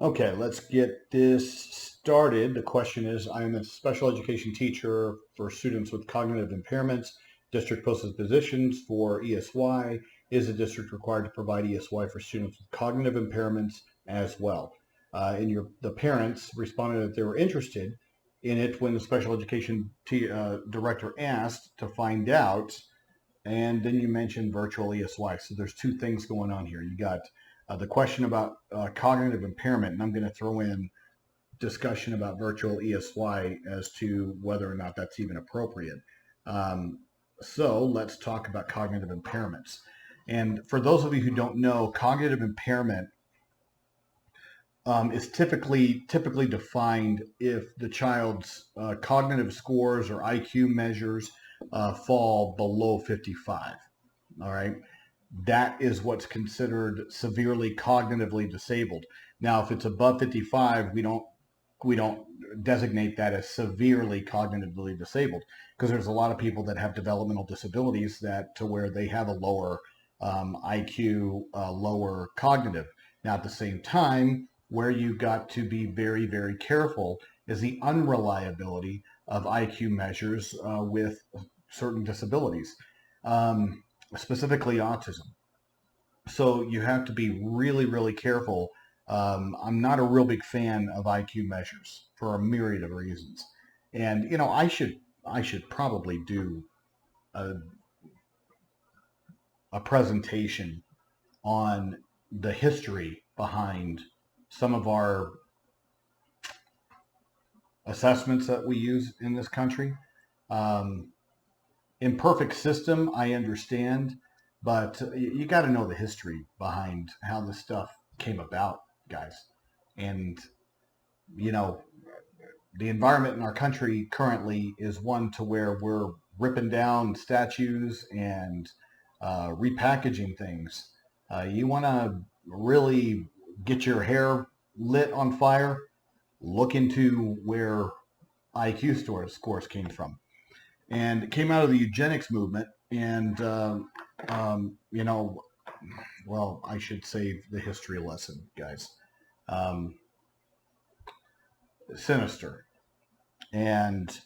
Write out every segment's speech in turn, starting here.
Okay, let's get this started. The question is, I am a special education teacher for students with cognitive impairments. District posted positions for ESY. Is the district required to provide ESY for students with cognitive impairments as well? The parents responded that they were interested in it when the special education director asked to find out, and then you mentioned virtual ESY. So there's two things going on here. You got the question about cognitive impairment, and I'm going to throw in discussion about virtual ESY as to whether or not that's even appropriate. So let's talk about cognitive impairments. And for those of you who don't know, cognitive impairment is typically defined if the child's cognitive scores or IQ measures fall below 55. All right. That is what's considered severely cognitively disabled. Now, if it's above 55, we don't designate that as severely cognitively disabled, because there's a lot of people that have developmental disabilities that to where they have a lower IQ, lower cognitive. Now, at the same time, where you got to be very, very careful is the unreliability of IQ measures with certain disabilities. Specifically autism. So you have to be really, really careful. I'm not a real big fan of IQ measures for a myriad of reasons. And, I should probably do a presentation on the history behind some of our assessments that we use in this country. Imperfect system, I understand, but you got to know the history behind how this stuff came about, guys. And, the environment in our country currently is one to where we're ripping down statues and repackaging things. You want to really get your hair lit on fire, look into where IQ scores came from. And it came out of the eugenics movement. And, well, I should save the history lesson, guys. Sinister. And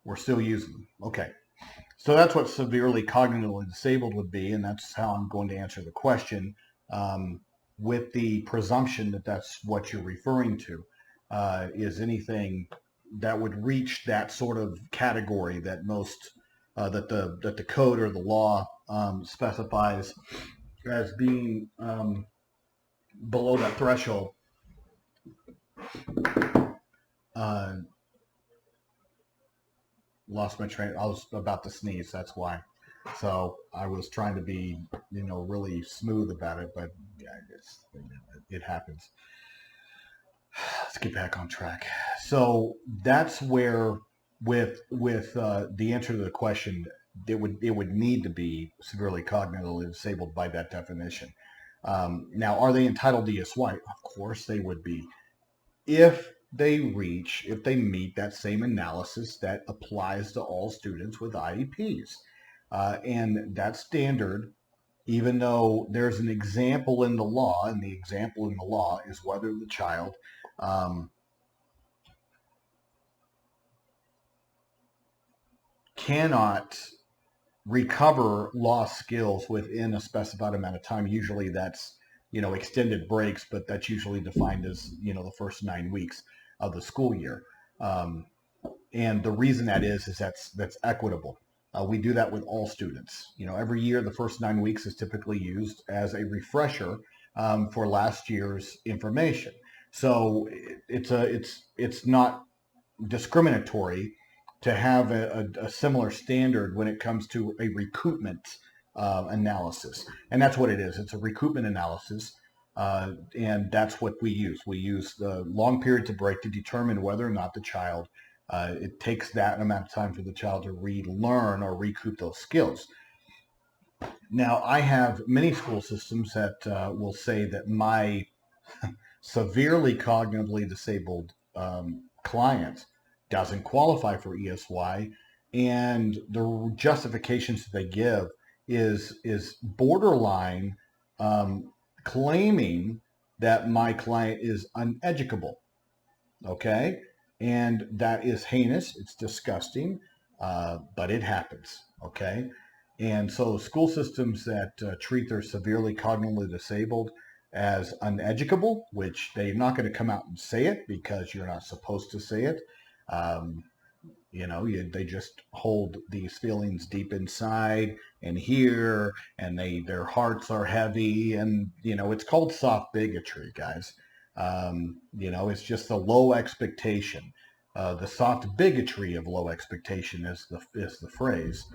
we're still using them. Okay. So that's what severely cognitively disabled would be, and that's how I'm going to answer the question, with the presumption that that's what you're referring to. Is anything that would reach that sort of category that most that the code or the law specifies as being below that threshold. Lost my train. I was about to sneeze. That's why. So I was trying to be, really smooth about it, but yeah, it happens. Let's get back on track. So that's where, with the answer to the question, it would need to be severely cognitively disabled by that definition. Now, are they entitled to ESY? Of course they would be, if they meet that same analysis that applies to all students with IEPs. And that standard, even though there's an example in the law, and the example in the law is whether the child cannot recover lost skills within a specified amount of time. Usually that's, extended breaks, but that's usually defined as, the first 9 weeks of the school year. And the reason that is that's equitable. We do that with all students. Every year, the first 9 weeks is typically used as a refresher for last year's information. So it's not discriminatory to have a similar standard when it comes to a recoupment analysis. And that's what it is. It's a recoupment analysis. And that's what we use. We use the long period to break to determine whether or not the child, it takes that amount of time for the child to relearn or recoup those skills. Now, I have many school systems that will say that my severely cognitively disabled client doesn't qualify for ESY, and the justifications that they give is borderline claiming that my client is uneducable. Okay, and that is heinous. It's disgusting, but it happens. Okay, and so school systems that treat their severely cognitively disabled as uneducable, which they're not going to come out and say it because you're not supposed to say it. Um, they just hold these feelings deep inside and here, and their hearts are heavy, and it's called soft bigotry, guys. It's just the low expectation. The soft bigotry of low expectation is the phrase,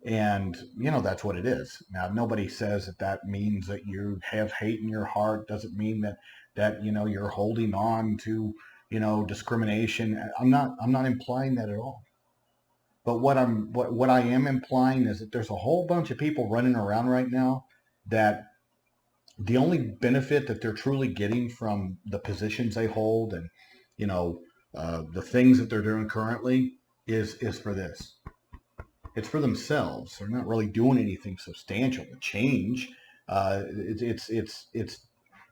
and that's what it is. Now, nobody says that means that you have hate in your heart. Doesn't mean that you're holding on to discrimination. I'm not implying that at all. But what I am implying is that there's a whole bunch of people running around right now that the only benefit that they're truly getting from the positions they hold and the things that they're doing currently is for this. It's for themselves. They're not really doing anything substantial to change.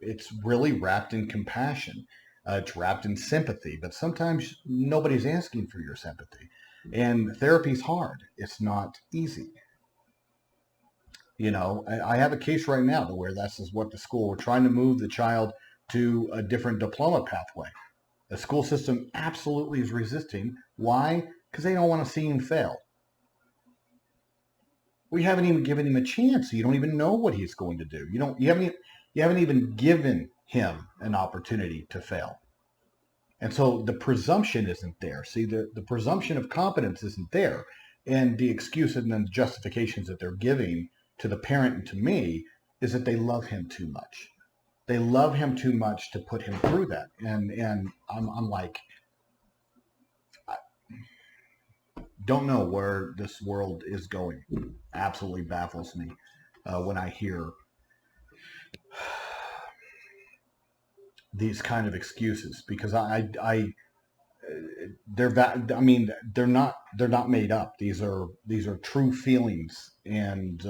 It's really wrapped in compassion. It's wrapped in sympathy, but sometimes nobody's asking for your sympathy. And therapy's hard. It's not easy. I have a case right now where this is what the school, we're trying to move the child to a different diploma pathway. The school system absolutely is resisting. Why? Because they don't want to see him fail. We haven't even given him a chance. So you don't even know what he's going to do. You haven't even given him an opportunity to fail. And so the presumption isn't there. See, the presumption of competence isn't there. And the excuses and the justifications that they're giving to the parent and to me is that they love him too much. They love him too much to put him through that. And I'm like, I don't know where this world is going. Absolutely baffles me when I hear these kind of excuses, because they're not made up. These are true feelings, and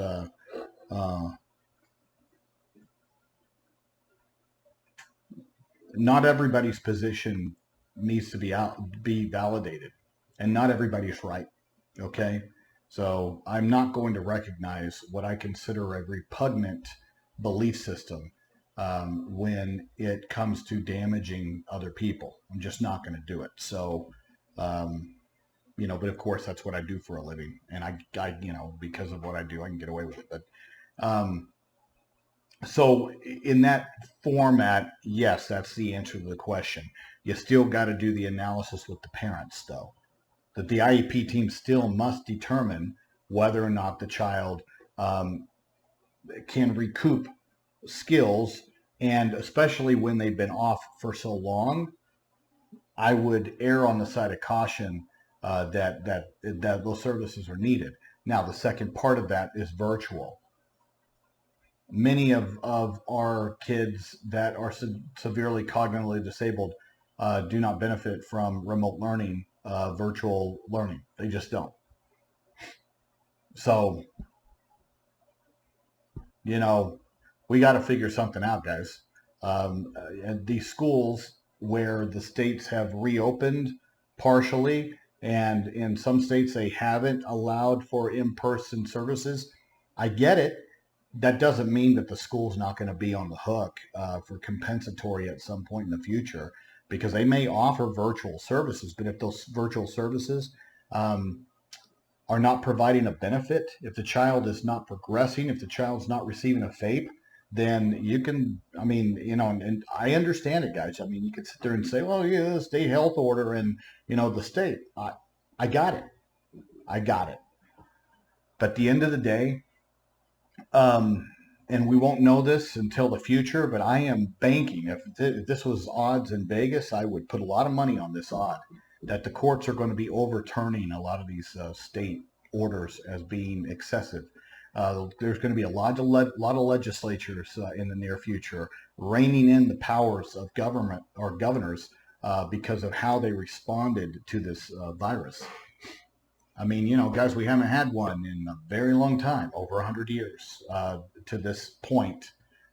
not everybody's position needs to be validated, and not everybody's right. Okay, so I'm not going to recognize what I consider a repugnant belief system when it comes to damaging other people. I'm just not going to do it. So, but of course that's what I do for a living, and I because of what I do, I can get away with it. But so in that format, yes, that's the answer to the question. You still got to do the analysis with the parents, though. That the IEP team still must determine whether or not the child can recoup skills, and especially when they've been off for so long, I would err on the side of caution that those services are needed. Now, the second part of that is virtual. Many of our kids that are severely cognitively disabled do not benefit from remote learning, virtual learning. They just don't. So, we got to figure something out, guys. And these schools where the states have reopened partially, and in some states they haven't allowed for in-person services, I get it. That doesn't mean that the school's not going to be on the hook for compensatory at some point in the future, because they may offer virtual services, but if those virtual services are not providing a benefit, if the child is not progressing, if the child's not receiving a FAPE, then you can, and I understand it, guys. You could sit there and say, well, yeah, the state health order and, the state. I got it. But at the end of the day, and we won't know this until the future, but I am banking. If this was odds in Vegas, I would put a lot of money on this odd that the courts are going to be overturning a lot of these state orders as being excessive. There's going to be a lot of legislatures in the near future reining in the powers of government or governors because of how they responded to this virus. Guys, we haven't had one in a very long time, over 100 years to this point.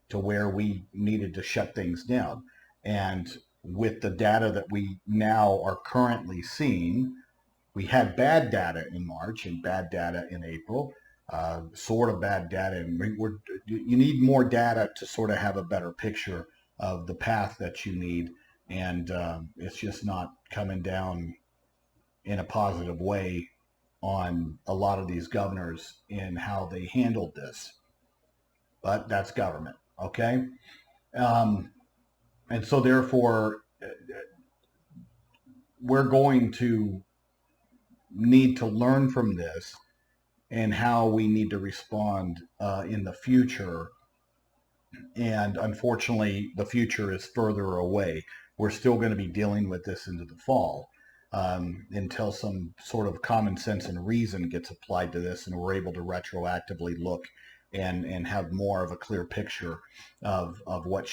to where we needed to shut things down. And with the data that we now are currently seeing, we had bad data in March and bad data in April, sort of bad data. And you need more data to sort of have a better picture of the path that you need. And it's just not coming down in a positive way on a lot of these governors in how they handled this. But that's government, okay? Um, and so therefore, we're going to need to learn from this and how we need to respond in the future. And unfortunately, the future is further away. We're still going to be dealing with this into the fall until some sort of common sense and reason gets applied to this, and we're able to retroactively look and have more of a clear picture of what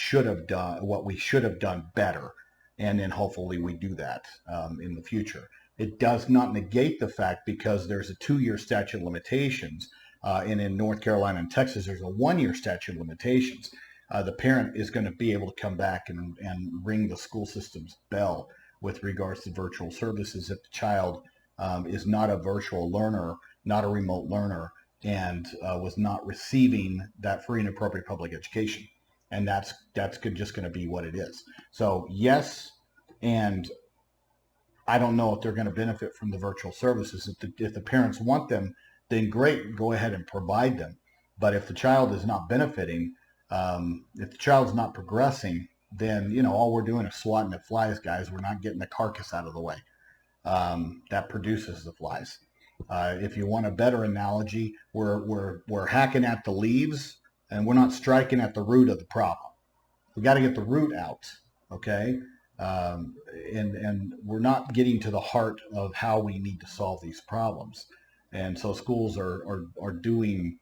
we should have done better, and then hopefully we do that in the future. It does not negate the fact, because there's a 2-year statute of limitations, and in North Carolina and Texas, there's a 1-year statute of limitations. The parent is going to be able to come back and ring the school system's bell with regards to virtual services if the child is not a virtual learner, not a remote learner, and was not receiving that free and appropriate public education. And that's just going to be what it is. So yes, and I don't know if they're going to benefit from the virtual services. If the parents want them, then great, go ahead and provide them. But if the child is not benefiting, if the child's not progressing, then all we're doing is swatting at flies, guys. We're not getting the carcass out of the way that produces the flies. If you want a better analogy, we're hacking at the leaves, and we're not striking at the root of the problem. We got to get the root out, okay? And we're not getting to the heart of how we need to solve these problems. And so schools are doing,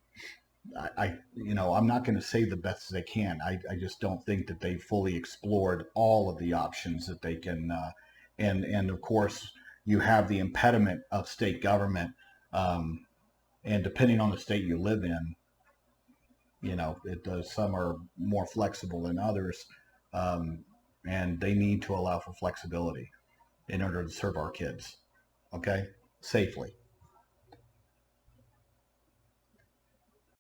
I'm not going to say the best they can. I just don't think that they fully explored all of the options that they can. And of course, you have the impediment of state government, and depending on the state you live in, some are more flexible than others, and they need to allow for flexibility in order to serve our kids, okay, safely.